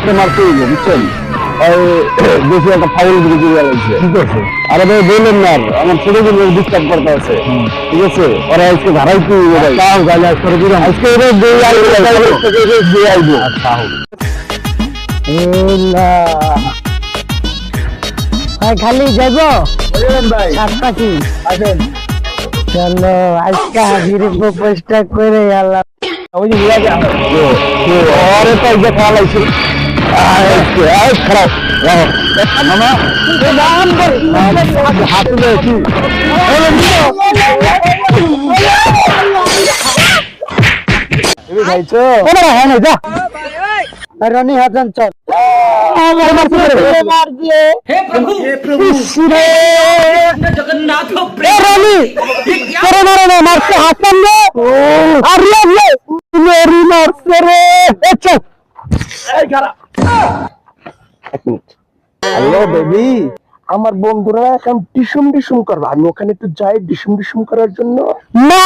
আজকে মারতে হইব বুঝছেন বেশি একটা ফাউল দিকে দিয়ে লাগছে ঠিক আছে আরে ভাই বললেন না আমার ছোট ছোট ডিস্টার্ব করতে আছে ঠিক আছে ওরা আজকে ধারাইতে হইব ভাই তাও গালে আজকে দিলাম আজকে এটা দিয়ে আইবো দিয়ে আইবো আচ্ছা ভাই খালি যাবো ভাই সাত পাখি আসেন চলো আজকে হাজির প্রপোজটা করে আল্লাহ ওই যে নিয়ে যান ওরে তো যে খালাইছি খারাপ মামা হাতে দেখি খাইছো হ্যাঁ না যা রনি হাসান চল মার দিয়ে हे प्रभु जगन्नाथ রনি করে মারে না মারছে হাসান রে আর রে মেরি মারছে রে চল হ্যালো বেবি আমার বন্ধুরা এখন ডিসুম ডিসুম করবে, আমি ওখানে একটু যাই ডিসুম ডিসুম করার জন্য। না